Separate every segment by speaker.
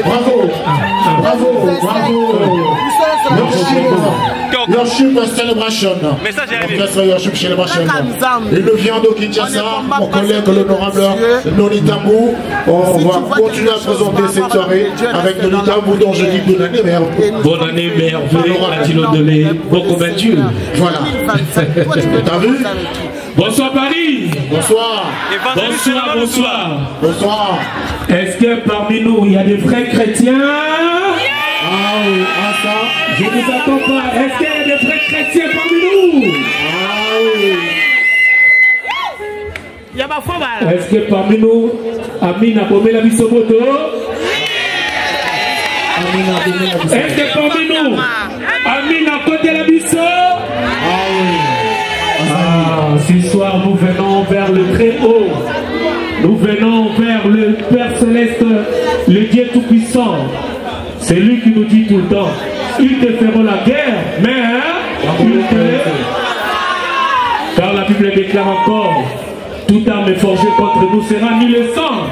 Speaker 1: Bravo, bravo, bravo. Worship Celebration. Worship Celebration. Il nous vient de Kinshasa, mon collègue l'honorable Noni Tambou. On va continuer à présenter cette soirée avec Noni Tambou dont je dis bonne année merveille.
Speaker 2: Bonne année merveille, Attilo Delé, beaucoup battu.
Speaker 1: Voilà. T'as vu?
Speaker 2: Bonsoir Paris.
Speaker 1: Bonsoir.
Speaker 2: Bonsoir, bonsoir.
Speaker 1: Bonsoir.
Speaker 2: Est-ce que parmi nous, il y a des vrais chrétiens?
Speaker 1: Ah oui, ah ça.
Speaker 2: Je ne vous attends pas. Est-ce qu'il y a des vrais chrétiens parmi nous?
Speaker 1: Ah oui.
Speaker 2: Est-ce que parmi nous, Amina Bomé la Bissomoto? Est-ce que parmi nous, Amina Côté la Bisso?
Speaker 1: Ah oui.
Speaker 2: Ah, ce soir, nous venons vers le très haut. Nous venons vers le Père Céleste, le Dieu Tout-Puissant. C'est lui qui nous dit tout le temps, ils te feront la guerre, mais car la Bible déclare encore, toute arme forgée contre nous sera ni le sang.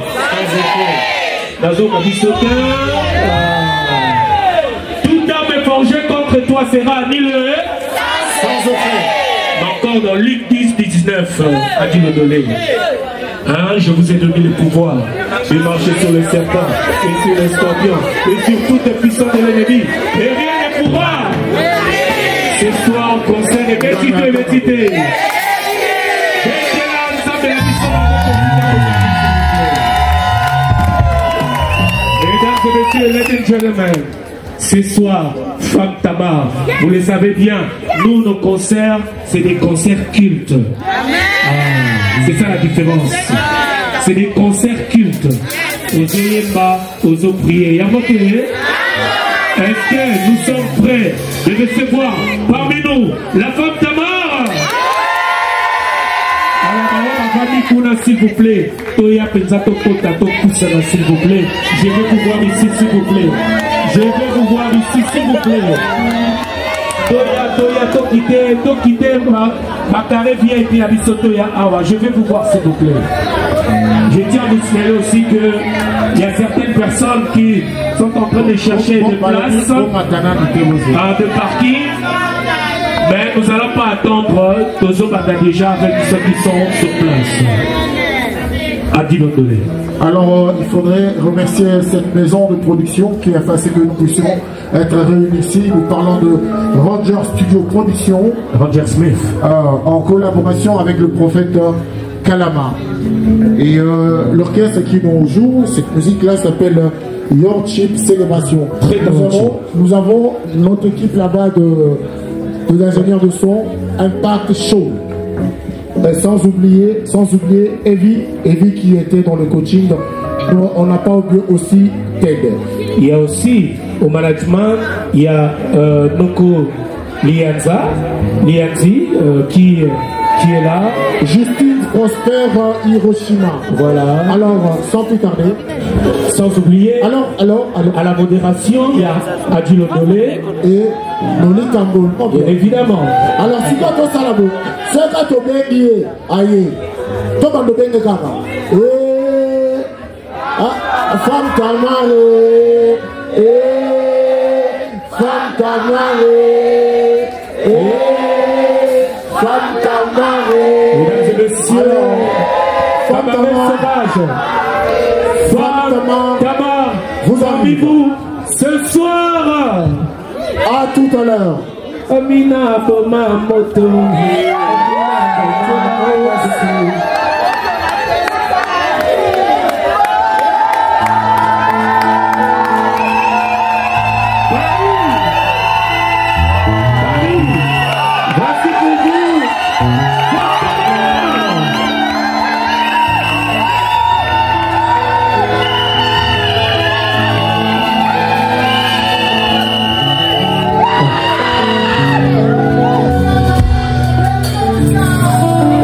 Speaker 2: Toute arme forgée contre toi sera ni le sang. Encore dans Luc 10, 19, a dit le donné. Hein, je vous ai donné le pouvoir de marcher sur les serpents et sur les scorpions et sur toutes les puissances de l'ennemi. Et rien ne pourra. Ce soir, on concerne les méditer. Mesdames et messieurs, ladies and gentlemen, ce soir, Femme Tamar, vous le savez bien, nous, nos concerts, c'est des concerts cultes. C'est ça la différence. C'est des concerts cultes. Aux Yemba, aux prières. Est-ce que nous sommes prêts de recevoir parmi nous la Femme Tamar? Alors, s'il vous plaît. Toya Penzato Potato Poussana, s'il vous plaît. Je veux vous voir ici, s'il vous plaît. Je veux vous voir ici, s'il vous plaît. Je vais vous voir s'il vous plaît. Je tiens à vous signaler aussi qu'il y a certaines personnes qui sont en train de chercher des places de parking. Mais nous n'allons pas attendre. Tozo Bata déjà avec ceux qui sont sur place.
Speaker 1: Alors, il faudrait remercier cette maison de production qui a fait que nous puissions être réunis ici. Nous parlons de Roger Studio Production,
Speaker 2: Roger Smith,
Speaker 1: en collaboration avec le prophète Kalama. Et l'orchestre qui nous joue, cette musique-là s'appelle Worship Celebration. Nous avons notre équipe là-bas de ingénieurs de son, Impact Show. Sans oublier Evie qui était dans le coaching. Donc, on n'a pas oublié aussi Ted.
Speaker 2: Il y a aussi au management, il y a Noko Lianzi qui est là.
Speaker 1: Justine Prosper Hiroshima.
Speaker 2: Voilà.
Speaker 1: Alors, sans plus tarder.
Speaker 2: Sans oublier,
Speaker 1: alors.
Speaker 2: À la modération, il y a Adilo Dolé
Speaker 1: et Noni Tambou.
Speaker 2: Évidemment.
Speaker 1: Alors, si toi, ça là-bas, c'est quand tu es bien, aïe, toi, tu es bien, Femme Tamar, Femme Tamar, Femme Tamar.
Speaker 2: Mesdames et messieurs, Femme Tamar, Femme Tamar, vous avez-vous ce soir?
Speaker 1: À tout à l'heure.
Speaker 2: Amina Boma Moto.
Speaker 3: Oh,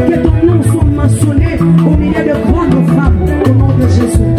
Speaker 3: Que ton nom soit mentionné au milieu de grandes femmes, au nom de Jésus.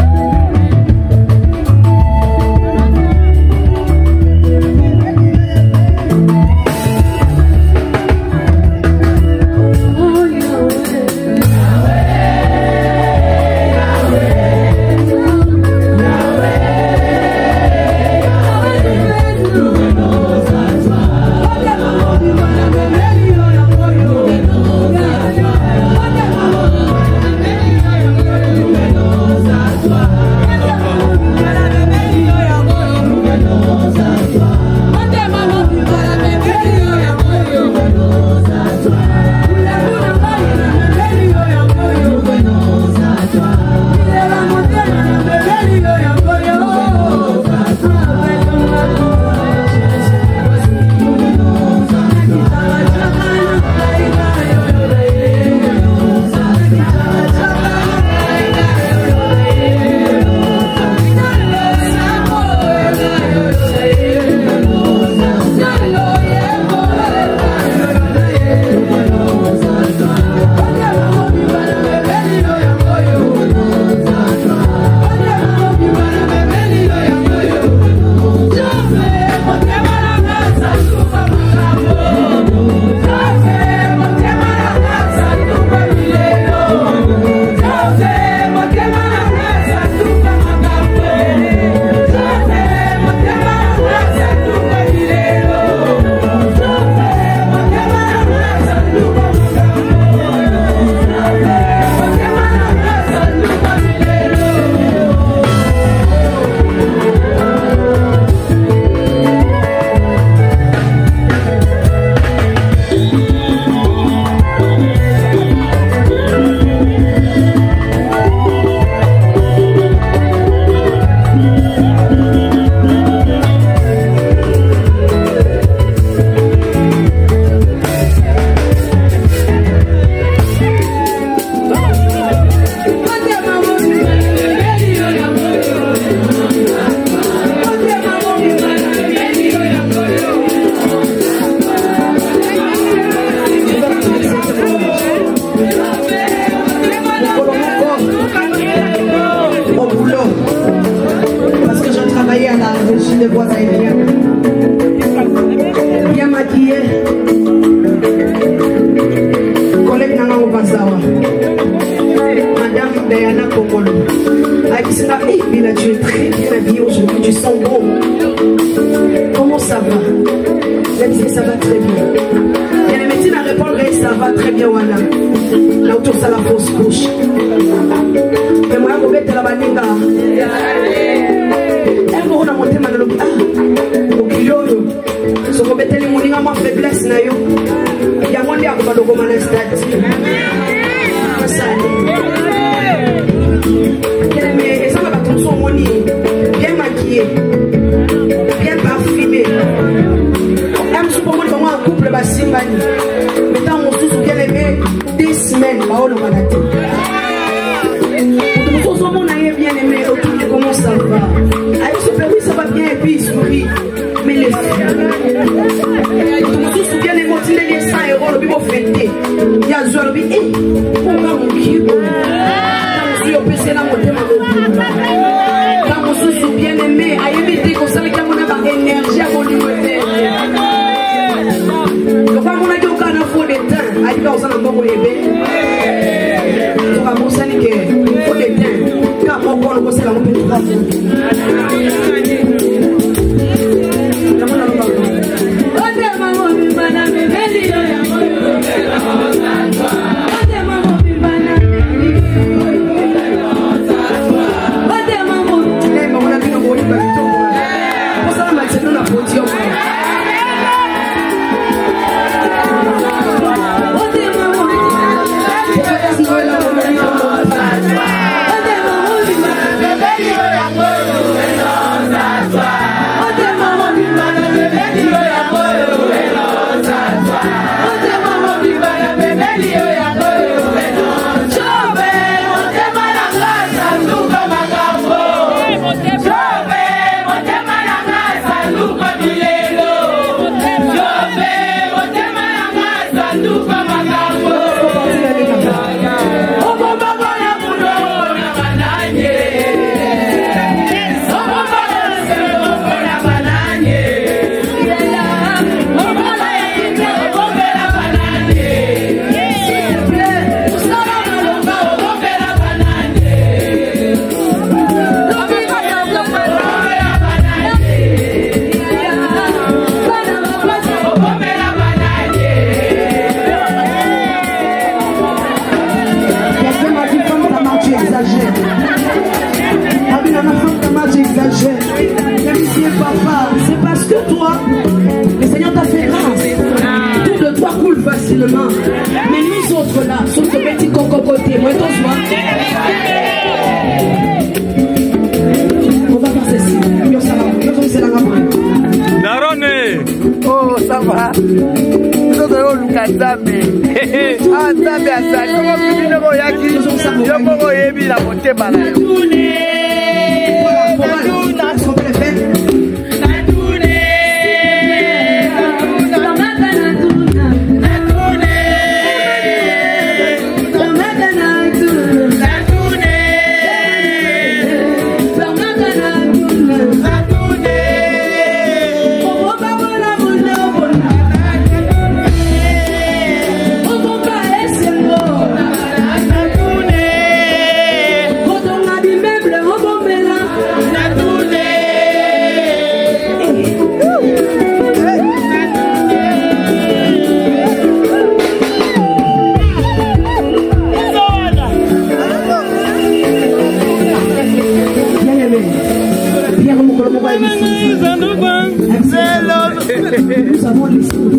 Speaker 3: Nous avons l'histoire. Nous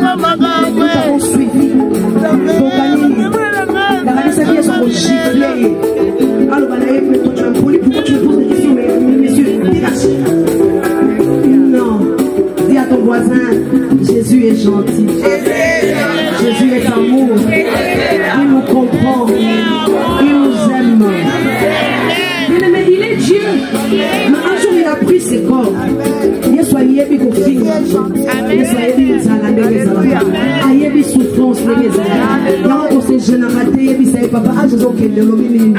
Speaker 3: avons suivi. La valise à sont giflés. Alors, toi tu es poli, pourquoi tu me poses des questions, messieurs, dégage. Non. Dis à ton voisin, Jésus est gentil. Jésus est amour. Il nous comprend. Il nous aime. Mais il est Dieu. Mais un jour il a pris ses corps. Il soit yébi kofing. Il soit yébi zalande zalanda. Ayebi souffrance les zalanda. Y'a on s'est généralité yébi ça papa a Jésus qui est le lobby. Amen.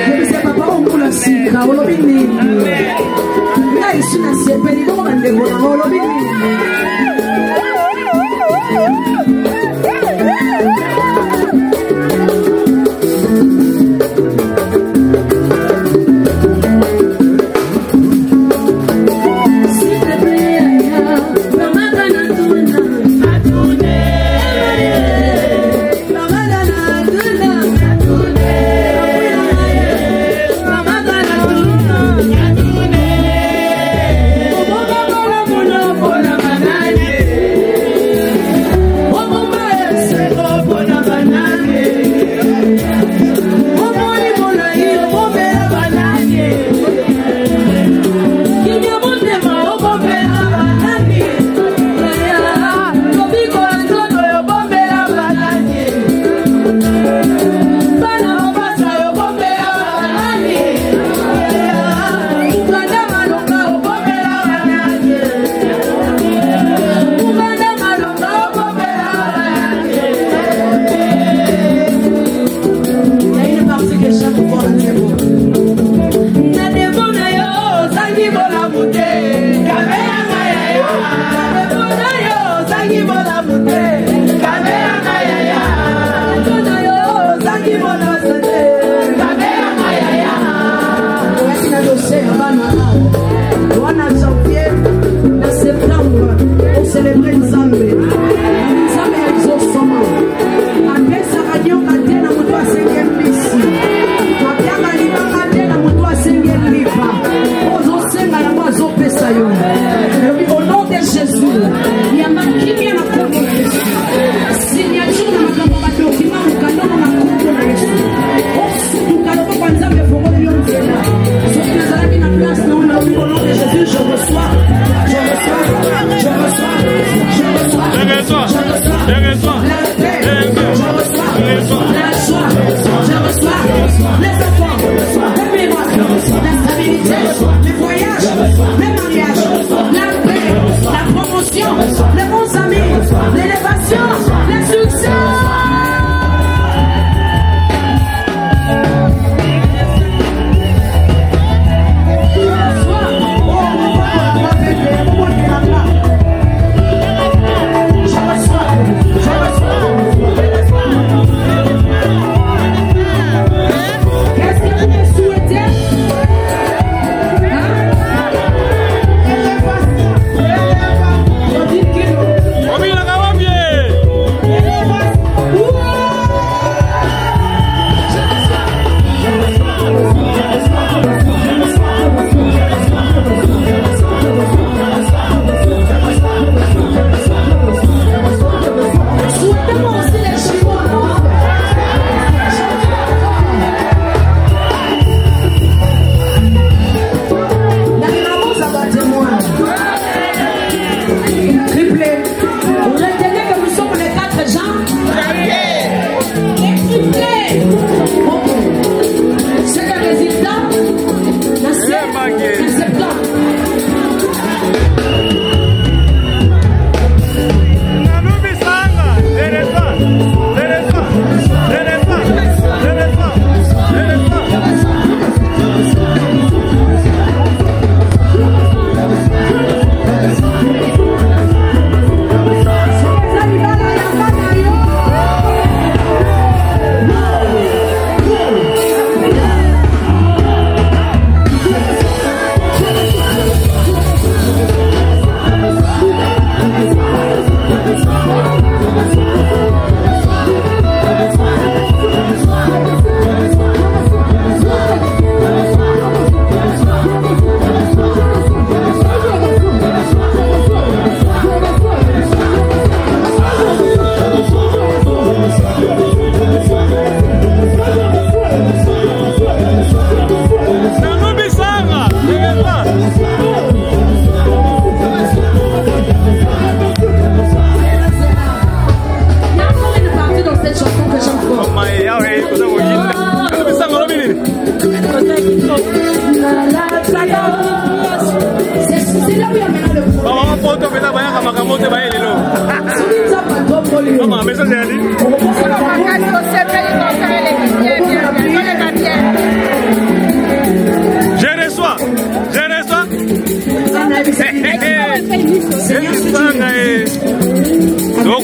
Speaker 3: Yébi ça papa on pour la sika au lobby. Là ici na c'est peli bon ande au lobby.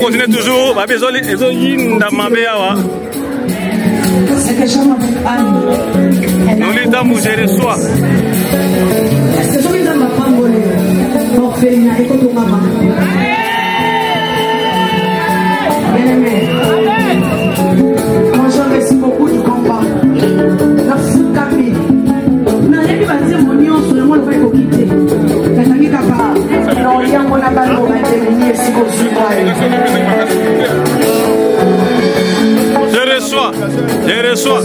Speaker 4: continue toujours. Ils ont une d'Amabéawa.
Speaker 3: C'est que j'aime avec Anne.
Speaker 4: Nous les dames, je reçois.
Speaker 3: C'est que j'aime ma pangolé. Orpheline, écoute ton maman. Bien-aimé. Moi, je remercie beaucoup du combat. La foukami. On a l'air de dire mon nion sur le monde va être quitté. La famille Kapa. Non, il y a mon abalou, on va intervenir si vous
Speaker 4: Je reçois. Je reçois.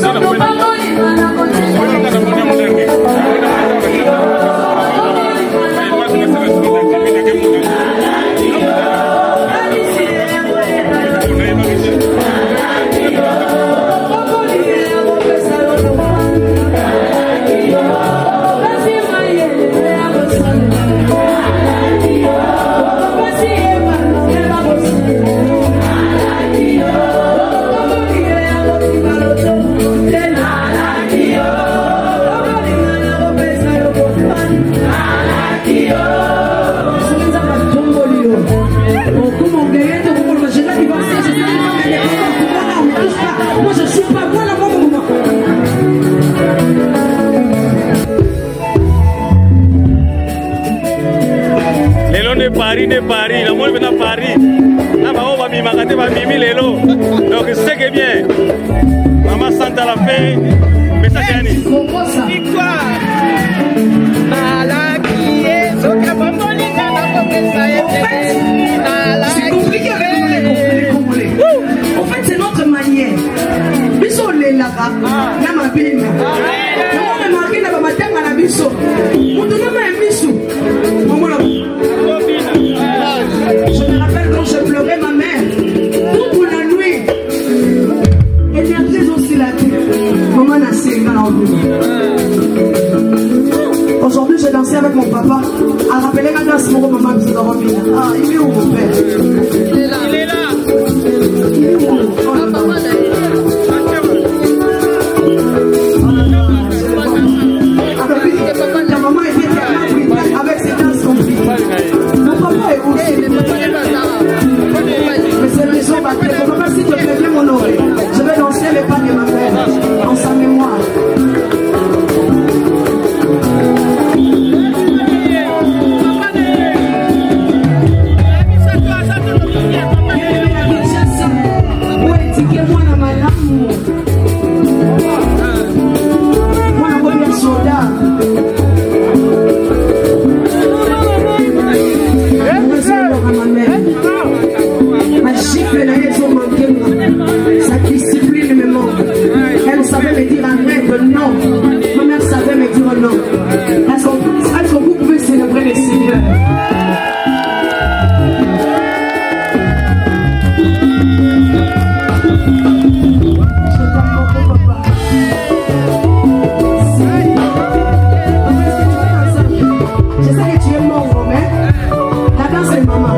Speaker 4: Paris, la monde vient à Paris. Là, on va mimi lelo. Donc c'est que bien. Maman Santa la fait. Mais ça gagne.
Speaker 3: C'est compliqué avec les Congolais. En fait, c'est notre manière. Biso le laka, na mabina. Na mama mabina ba matanga na biso. Mutu na biso. Je me rappelle quand je pleurais ma mère, toute la nuit, énergie aussi la tête. Maman n'a séqué en aujourd'hui, j'ai dansé avec mon papa. À rappeler ma classe, mon maman me dit ah, il est où mon père? Il est là. Il est là. Il est où? La maman est bien avec ses danses compliquées. Mon papa est aussi. Mais c'est les gens battus. Mon papa, si tu fais bien mon oreille, je vais danser les pas de ma mère en sa mémoire. Sa discipline me manque. Elle savait me dire arrête, non. Ma mère savait me dire non. Est-ce que vous pouvez célébrer le Seigneur? Je sais que tu es mort, mais la danse est maman.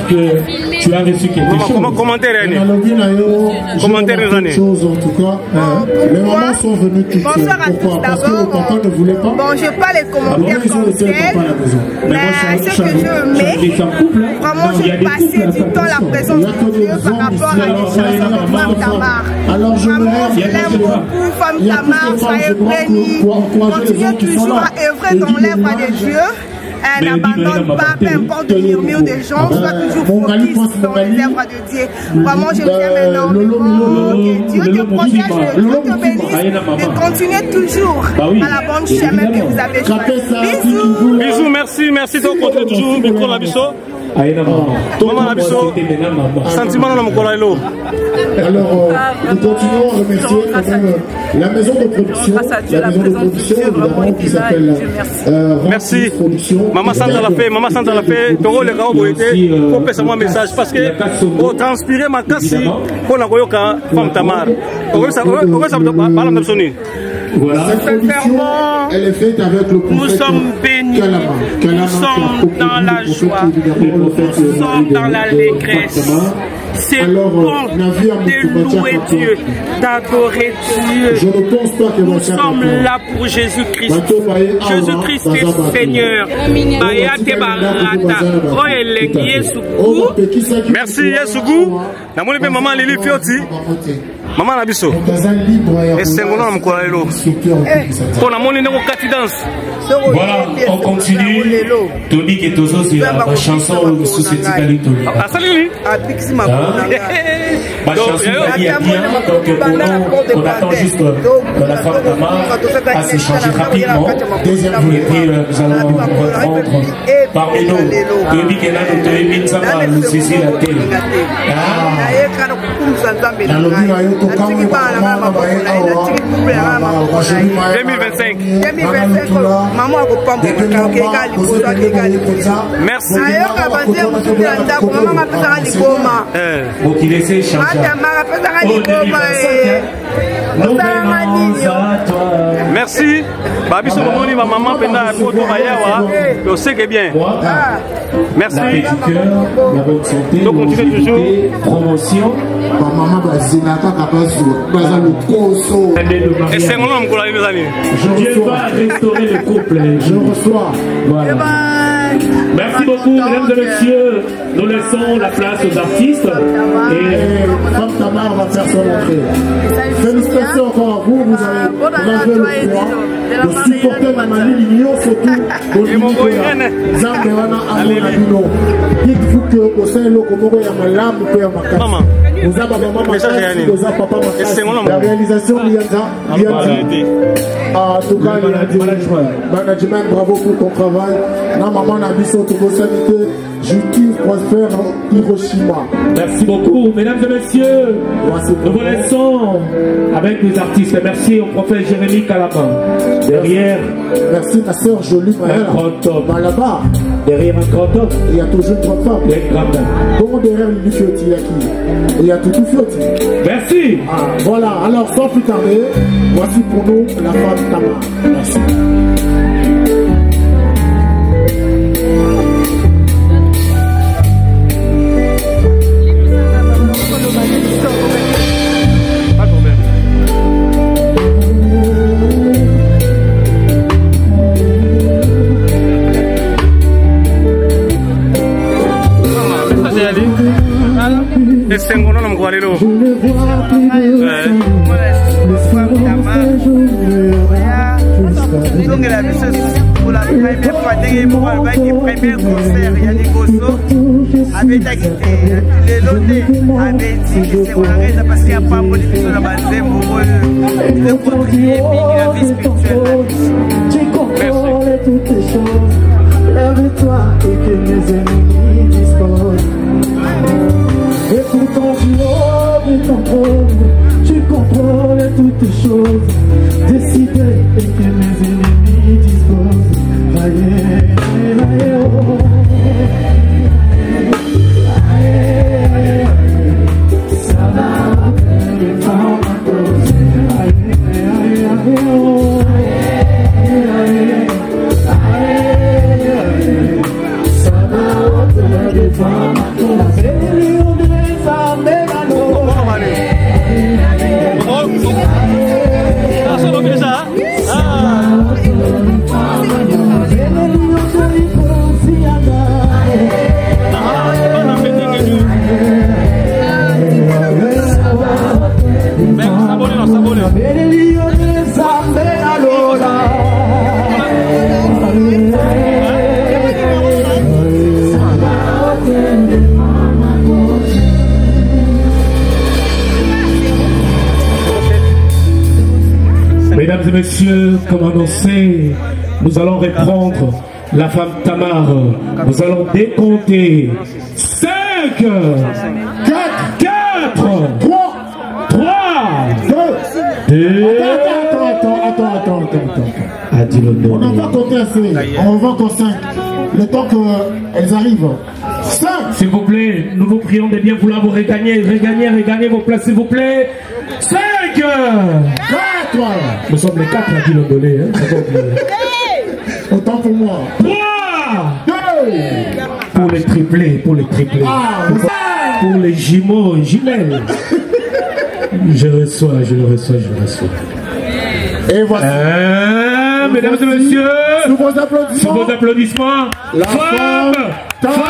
Speaker 2: que tu as reçu quelque chose.
Speaker 4: Commentaire,
Speaker 1: Commentaire, en tout cas. Les mamans sont venues toutes seules. Pourquoi? Parce que le papa ne voulait pas.
Speaker 5: Bon, je n'ai pas les commentaires comme mais ce que je mets, vraiment, j'ai passé du temps la présence de Dieu par rapport à des chansons de Femme Tamar.
Speaker 1: Alors, je
Speaker 5: l'aime beaucoup, Femme Tamar, soyez bénis. Continuez toujours à œuvrer dans l'œuvre de Dieu. N'abandonne pas, peu importe le murmure des gens, sois toujours focus dans les œuvres de Dieu. Vraiment, je viens énormément. Que Dieu te protège, que Dieu te bénisse et continuez toujours à la bonne chemin que vous avez choisi. Bisous.
Speaker 4: Bisous, merci. Donc, continuez toujours. Micro la biso. Maman la biso. Sentiment dans mon colaïlo.
Speaker 1: Alors, nous continuons à remercier quand même la maison de production, évidemment, qui s'appelle
Speaker 4: merci. Maman Santa la fait, Toro le gars au été, pour passer mon message parce que pour transpirer ma casse, pour la goyoka Femme Tamar.
Speaker 1: Voilà. Cette production, elle est faite avec le prophète.
Speaker 6: Nous sommes bénis, nous sommes dans la joie, nous sommes dans l'allégresse. C'est bon de louer Dieu, d'adorer Dieu.
Speaker 1: Je ne pense pas que
Speaker 6: nous sommes là pour Jésus-Christ. Jésus-Christ est Seigneur.
Speaker 4: Merci Yesugu. Maman Lili Fioti. Maman Nabiso. Et c'est mon nom Kolaïlo. Pour la monnaie de danse.
Speaker 2: Voilà, on continue. Tony qui est toujours sur la chanson sous cette Tony.
Speaker 4: Ah, salut.
Speaker 2: Ma chanson qui est bien, donc on attend juste la Femme Tamar à s'échanger rapidement. Deuxième jour, et puis nous allons reprendre parmi nous. Tony qui est là, nous ça va nous saisir la télé.
Speaker 4: Merci.
Speaker 2: Donc il essaie de changer.
Speaker 4: Merci. Babi Solomoni, ma maman, Penda, Poto Ayawa, je sais que bien. Merci.
Speaker 2: La bonne santé,
Speaker 4: donc continuez toujours.
Speaker 2: Promotion.
Speaker 4: Et c'est mon homme qu'on a eu mes amis.
Speaker 2: Dieu va restaurer le couple.
Speaker 1: Je reçois.
Speaker 2: Voilà. Merci beaucoup, mesdames et messieurs. Nous laissons la place aux artistes.
Speaker 1: Et Femme Tamar va faire son entrée. Félicitations encore à vous. Vous avez le droit de supporter ma manie l'union, surtout au Zambewana Amonabino. Dites-vous que au sein de l'Okomoro, il y a ma lame, il y a ma casse. Vous avez maman, papa, la réalisation, il y a en tout cas, il y a management, bravo pour ton travail. Non, maman, on a mis sur toute sanité. Justice prospère Hiroshima.
Speaker 2: Merci beaucoup, mesdames et messieurs. Nous vous laissons avec les artistes. Merci au prophète Jérémy Kalama. Derrière,
Speaker 1: merci ma soeur Jolie.
Speaker 2: Un grand homme.
Speaker 1: Là-bas,
Speaker 2: derrière un grand homme,
Speaker 1: il y a toujours une grande femme.
Speaker 2: Il y a une grande dame.
Speaker 1: Comment derrière le Fioti, il y a qui? Il y a tout Fioti.
Speaker 2: Merci.
Speaker 1: Ah, voilà, alors sans plus tarder, voici pour nous la Femme Tamar. Merci.
Speaker 4: C'est mon nom Gualelo. Pour la première fois, pour le premier concert, il y a des gossos avec la guitare. Les lots avaient dit que c'est mon arrêt parce qu'il n'y a pas de diffusion dans ma zème pour le contribuer la vie spirituelle.
Speaker 7: Tu comprends toutes les choses. Lève-toi et que mes ennemis disposent. Et pourtant du haut de ton trône, tu comprends toutes les choses. Décidé et que mes ennemis disposent. Aïe, aïe, oh. Aïe, ça va me faire ma cause. Aïe, aïe, aïe, oh. Aïe, aïe, aïe, ça va me faire ma cause.
Speaker 2: Mesdames et messieurs, comme annoncé, nous allons reprendre la femme Tamar. Nous allons décompter 5, 4, 3, 2.
Speaker 1: Attends.
Speaker 2: On
Speaker 1: va compter assez. On va encore 5. Le temps qu'elles arrivent. 5.
Speaker 2: S'il vous plaît, nous vous prions de bien vouloir vous regagner vos places, s'il vous plaît. 5, 4. Nous sommes les 4 à Dilondolé.
Speaker 1: Autant pour moi.
Speaker 2: 3, 2. Pour les triplés. Pour les jumelles. Je reçois.
Speaker 1: Et voici.
Speaker 2: Mesdames et messieurs,
Speaker 1: sous vos applaudissements,
Speaker 2: la femme Tamar.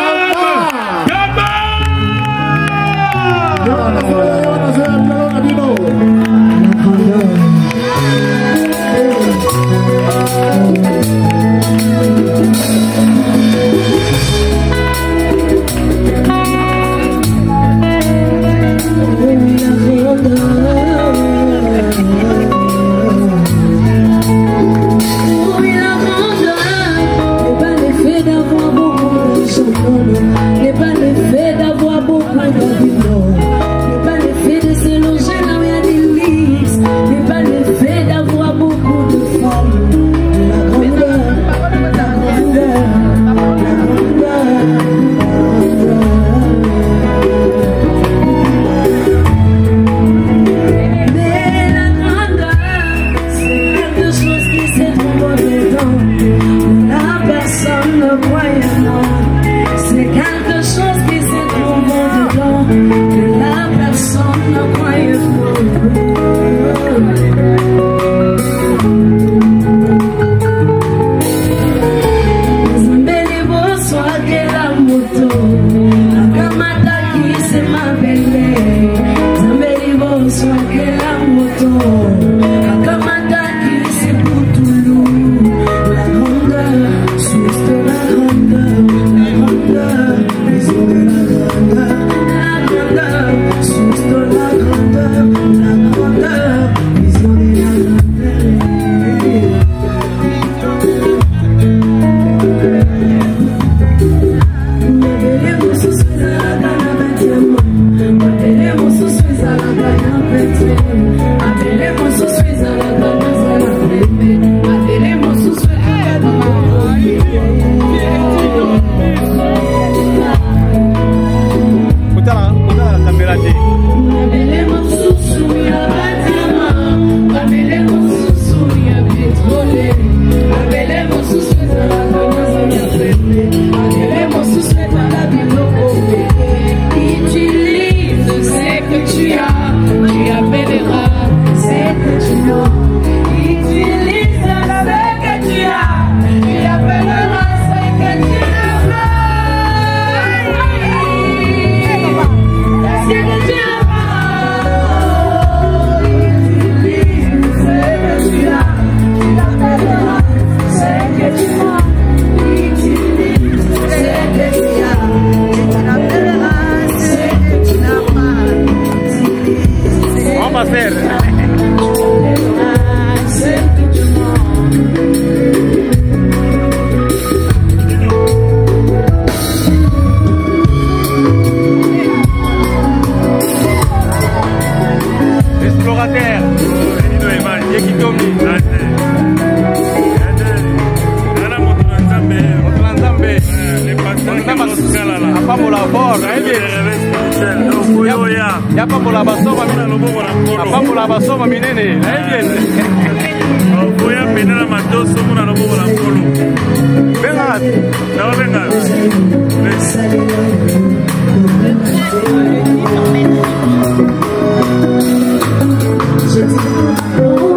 Speaker 7: Oh,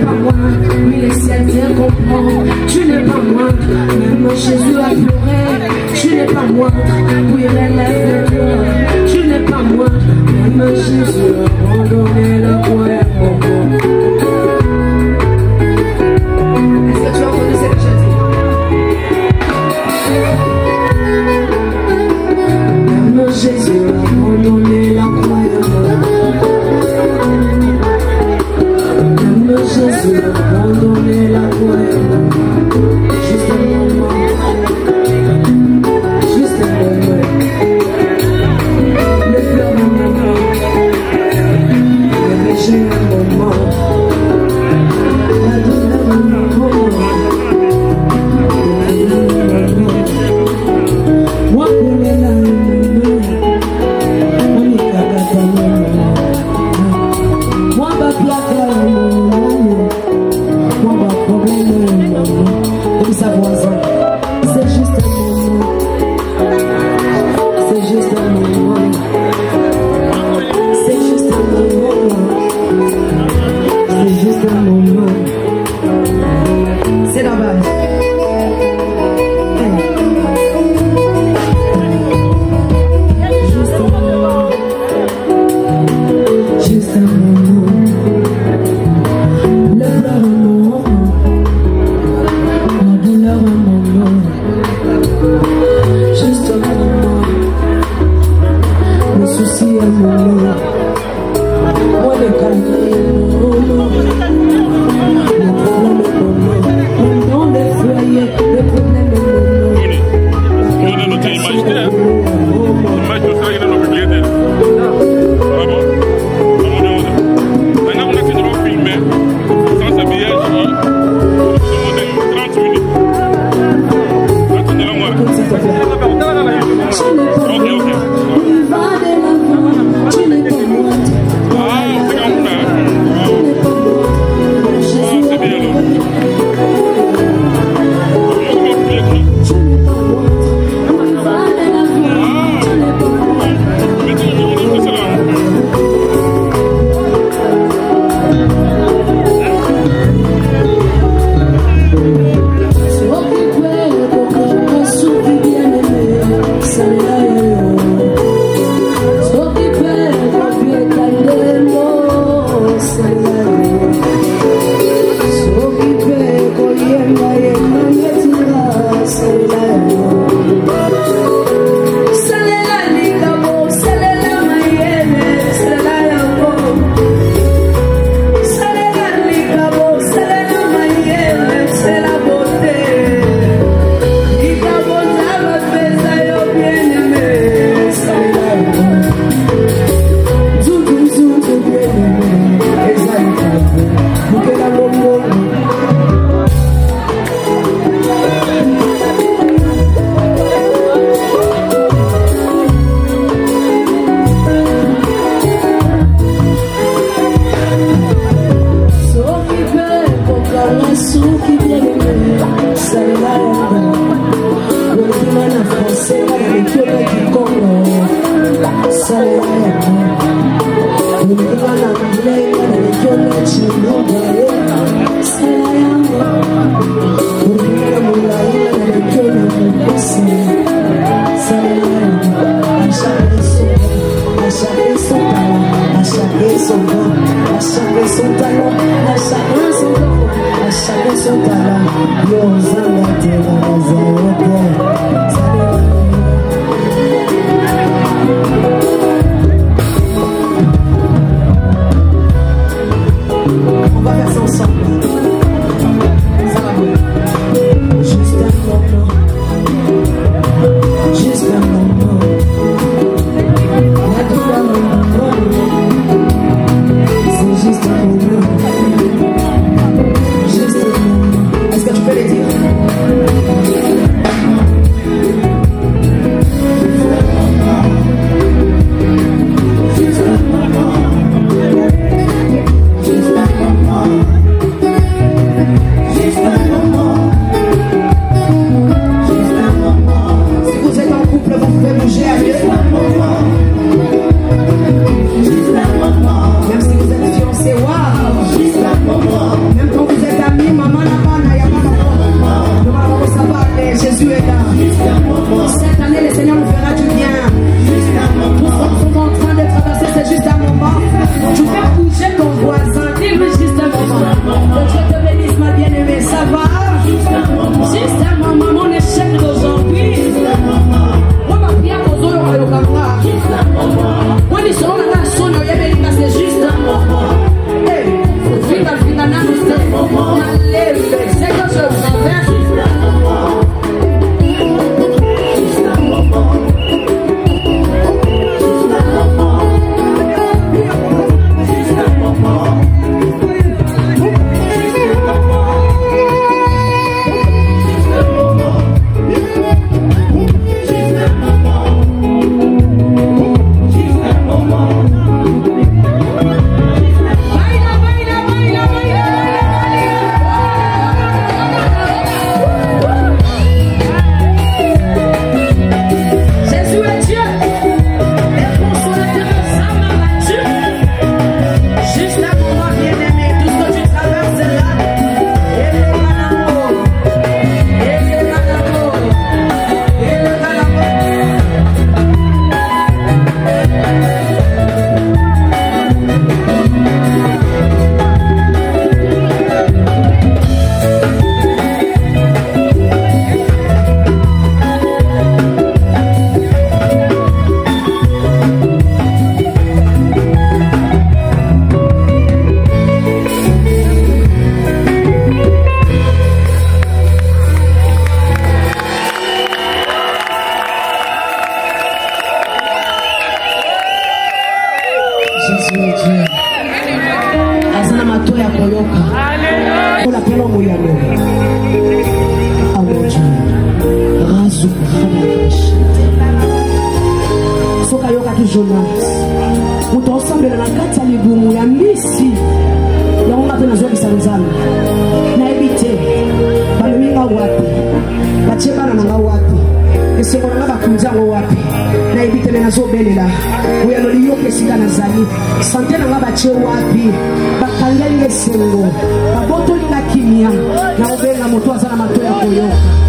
Speaker 3: pas moi, mais les ciels te comprennent. Tu n'es pas moi, même Jésus a pleuré. Tu n'es pas moi, oui, relève-toi. Tu n'es pas moi, même Jésus a abandonné le coin. Est-ce que tu as entendu ce que je dis? Même Jésus a abandonné la croix. Même Jésus a abandonné la croix. Juste un moment. Juste un moment. Le pleur d'un moment. Le péché d'un moment. La douleur d'un moment. Moi, pour les larmes. C'est juste un moment. C'est juste un moment. C'est juste un moment. C'est juste un moment. C'est la base. Juste un moment. Juste un moment. Le pleur un moment. La douleur un moment. Juste un moment. Le souci un moment. Moi le calme un moment. Le problème un moment. Dans le foyer, le problème un moment.
Speaker 8: Non, t'as imaginé, hein? L'image de ça, il est dans le bibliothèque. Vraiment. Maintenant, on a fait de filmer sans s'habillage. 30 minutes. Attendez-la-moi. Ok.
Speaker 3: Est-ce que tu peux les dire? Tellement moyano. Ah mon Dieu. Razou. Sokayoka ki Jonas. Ou t'ensemble dans la carte à l'éboumu. Ya misi. Ya on a fait la zone de Sanzana. Na évité. Baluinga wapi. Bacheba na wapi. Ese kona ngaba kunjango wapi. Na évité na zo belela. Uya no liyo kesika na zali. Sante na ngaba che wapi. Bakangenge sengo. Baboto linga kimia. Na obenga moto azana mato ya koyoka.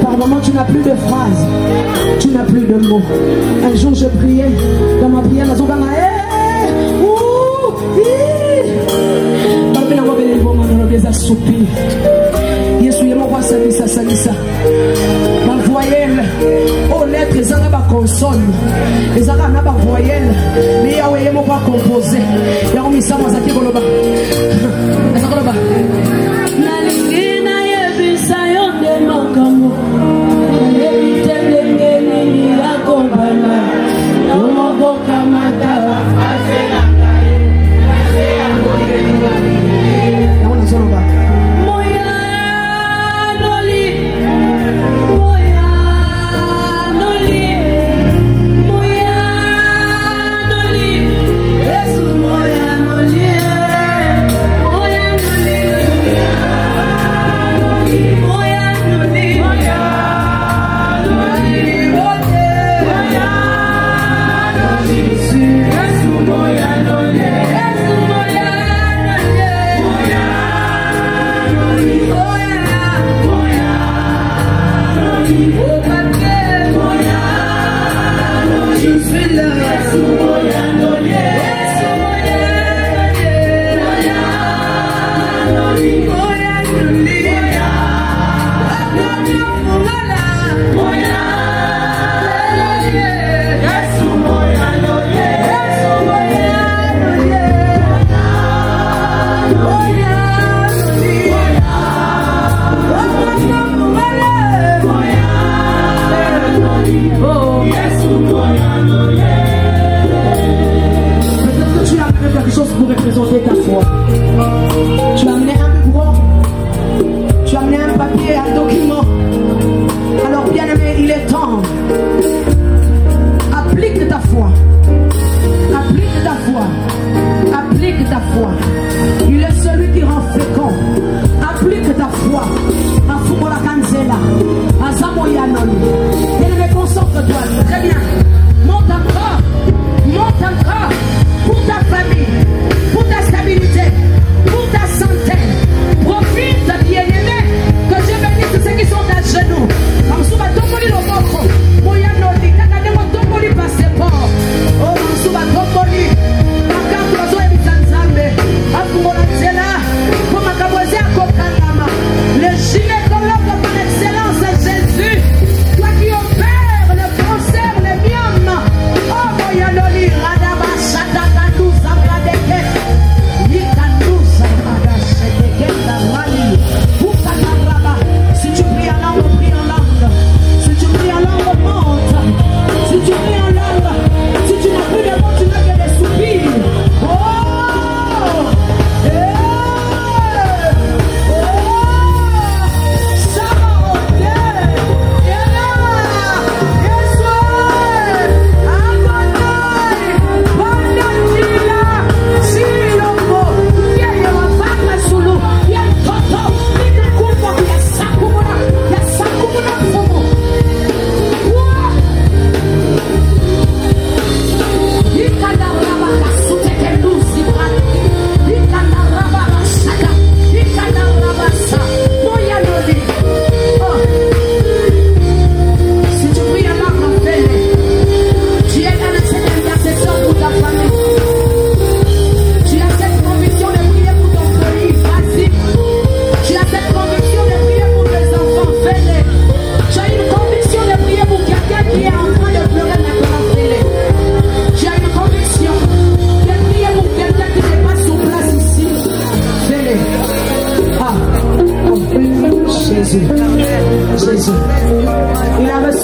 Speaker 3: Par moment tu n'as plus de phrases, tu n'as plus de mots. Un jour je priais dans ma prière, ma voyelle, oh lettres, les arabes à consonne, les arabes à voyelle, mais Yahweh m'a pas composé. Yahweh m'a ça, moi ça qui est là-bas.
Speaker 9: gynécologue par excellence, Jésus, toi qui opères le cancer, les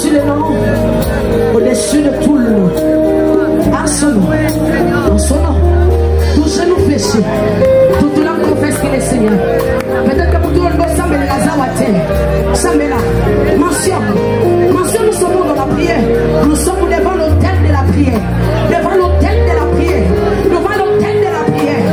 Speaker 3: au-dessus des noms, au-dessus de tout le nom. À son nom, en son nom, tout genou fléchi, toute langue confesse qu'il est Seigneur. Peut-être que pour tout le monde, ça me l'a zawate, ça me l'a. Mention, nous sommes dans la prière, nous sommes devant l'autel de la prière, devant l'autel de la prière, devant l'autel de la prière.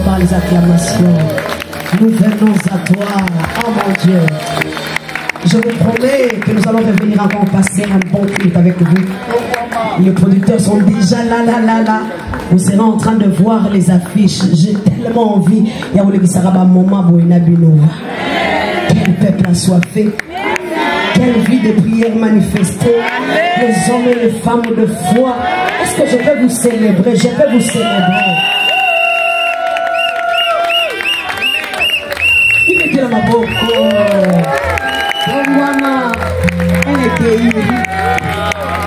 Speaker 3: Par les acclamations, nous venons à toi, oh mon Dieu. Je vous promets que nous allons revenir encore passer un bon culte avec vous. Les producteurs sont déjà là. Vous serez en train de voir les affiches. J'ai tellement envie. Quel peuple assoiffé. Quelle vie de prière manifestée. Les hommes et les femmes de foi. Est-ce que je peux vous célébrer? Je peux vous célébrer.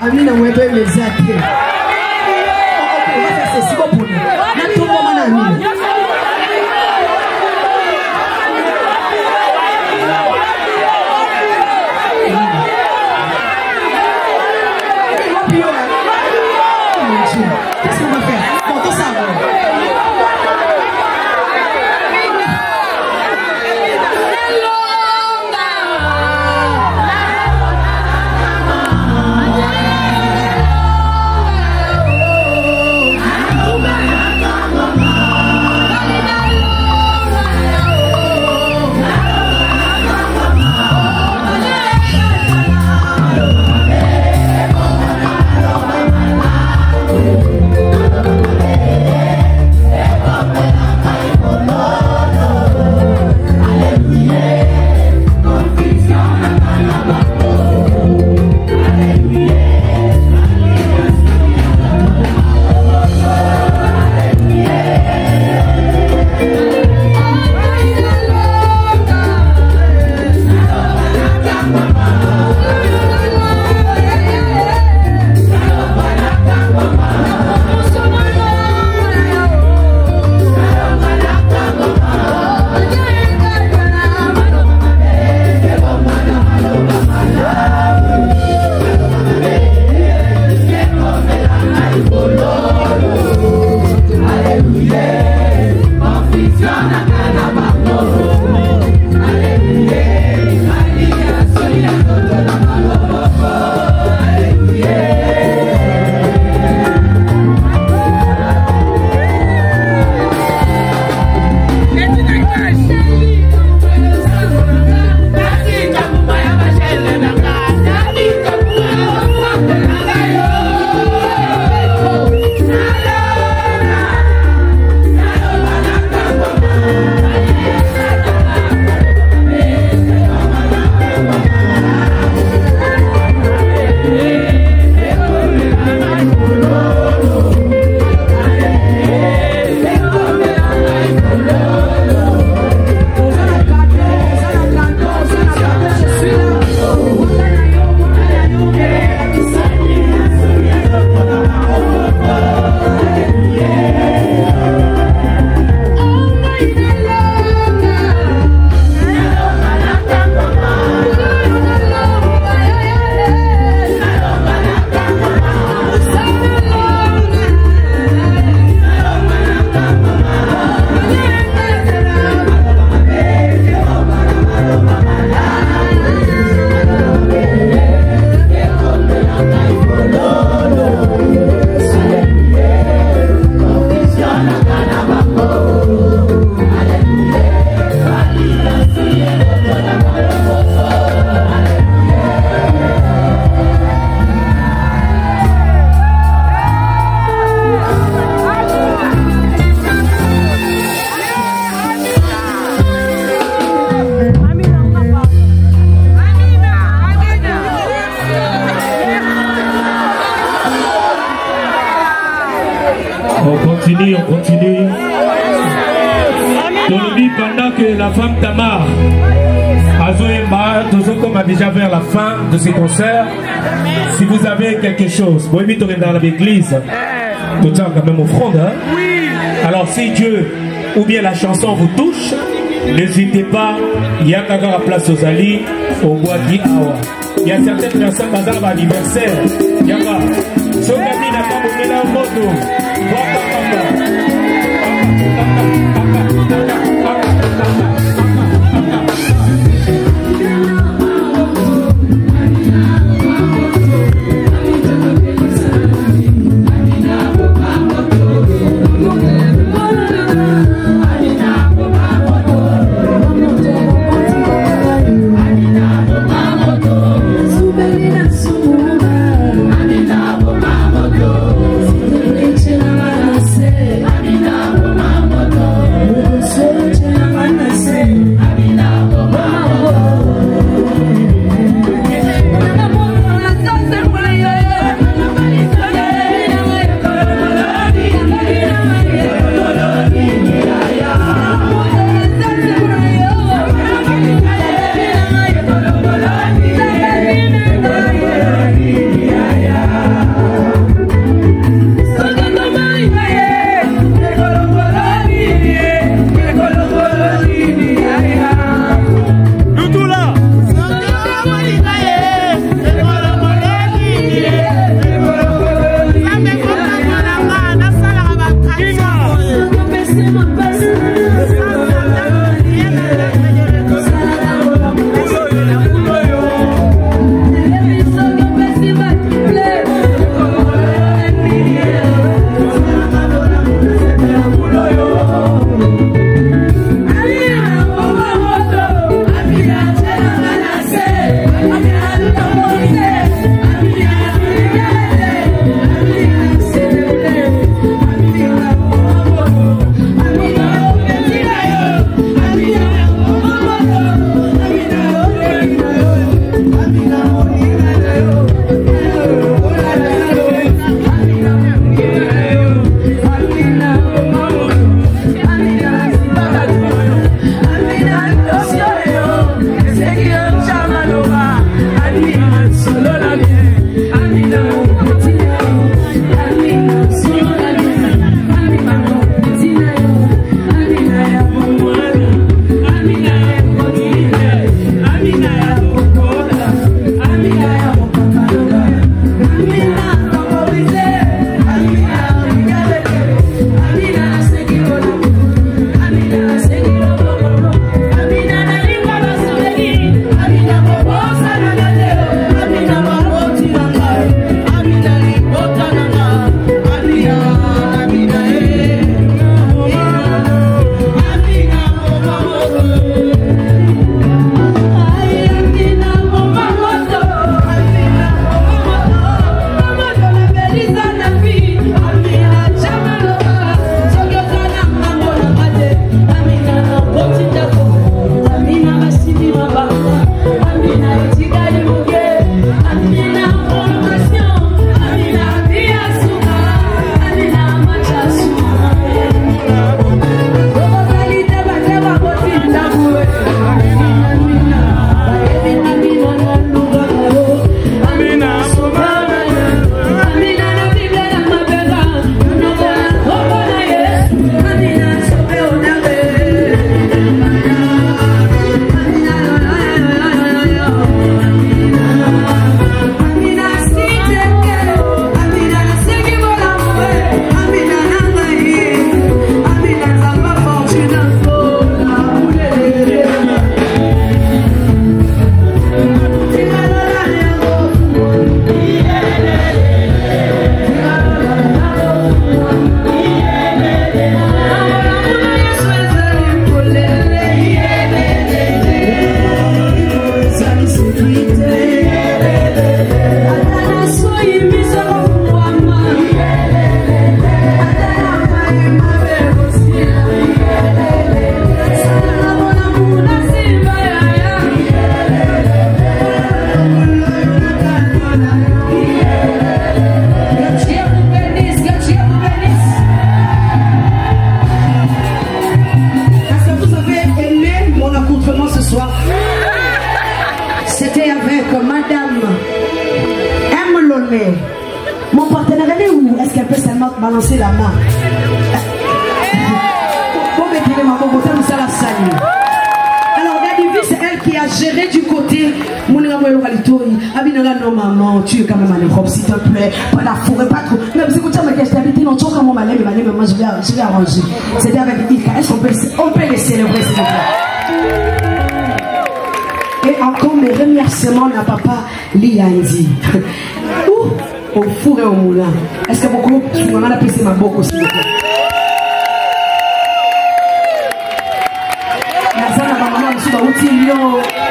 Speaker 3: Amina mwebe mezake. C'est bon pour nous.
Speaker 2: continue. Tolobi pendant que la femme Tamar Tozoko a déjà vers la fin de ces concerts. Si vous avez quelque chose, vous invitez dans l'église, tout ça quand même offrande. Hein? Oui. Alors si Dieu ou bien la chanson vous touche, n'hésitez pas. Il y a encore la place aux alliés au bois d'Iawa. Il y a certaines personnes qui ont l'anniversaire. Il y a pas. Ce gars n'a pas monté la moto.
Speaker 7: Amina,
Speaker 3: Mon partenaire, elle est où? Est-ce qu'elle peut seulement balancer la main? Alors, Dadivi, c'est elle qui a géré du côté. Non, maman, tu es quand même à l'Europe, s'il te plaît. Pas la forêt, pas trop. Même si vous avez habité, non, tu as comment m'aller, moi, je vais arranger. C'était avec Ika. Est-ce qu'on peut les célébrer, s'il te plaît? Et encore mes remerciements à papa Liandi. Au four et au moulin. Est-ce que beaucoup, je m'en ai apprécié ma boque aussi?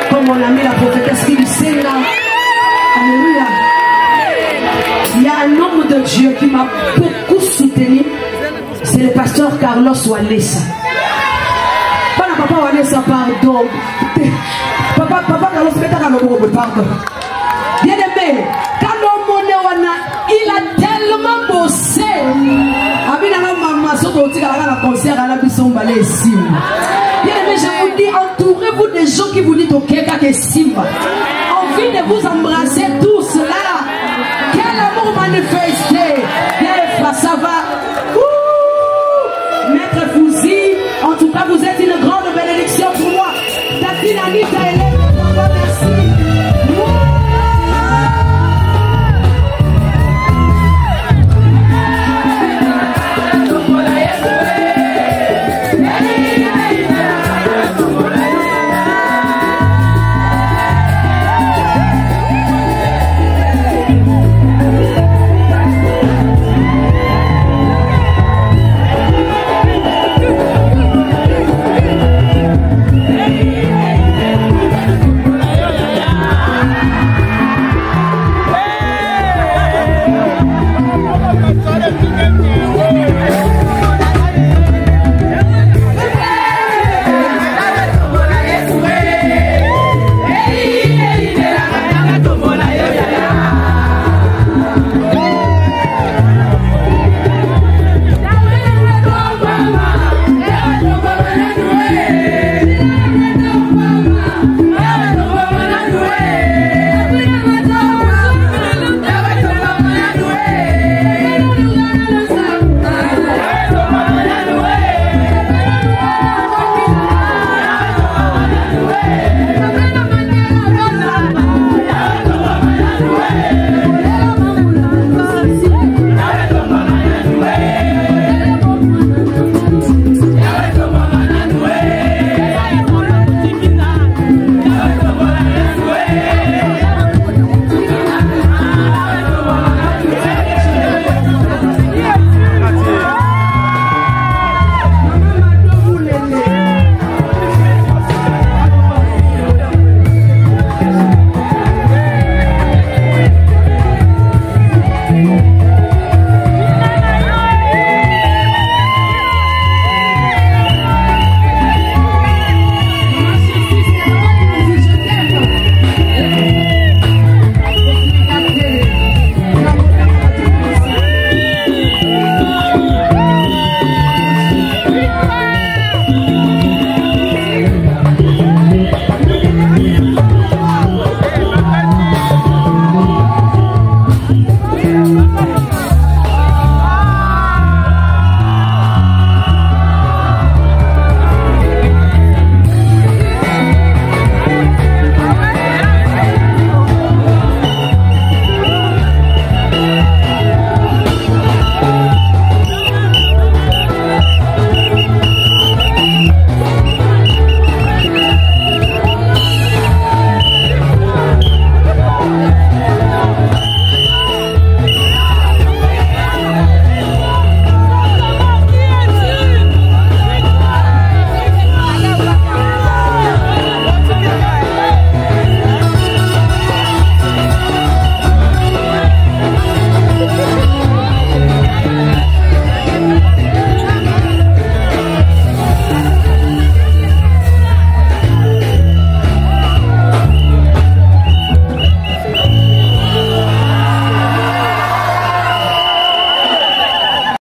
Speaker 3: Comme on a mis la prophétesse qui Senna. Alléluia. Il y a un homme de Dieu qui m'a beaucoup soutenu. C'est le pasteur Carlos Walesa. Pas la papa Walesa, pardon. Papa Carlos, pardon. Bien aimé, il a tellement bossé. Bien aimé, je vous dis, entourez-vous des gens qui vous disent ok, que Simba. Envie de vous embrasser tous là. Quel amour manifesté. Bien, ça va. Maître Fouzi, en tout cas, vous êtes une grande bénédiction pour moi. Tatine Anita, Hélène, merci.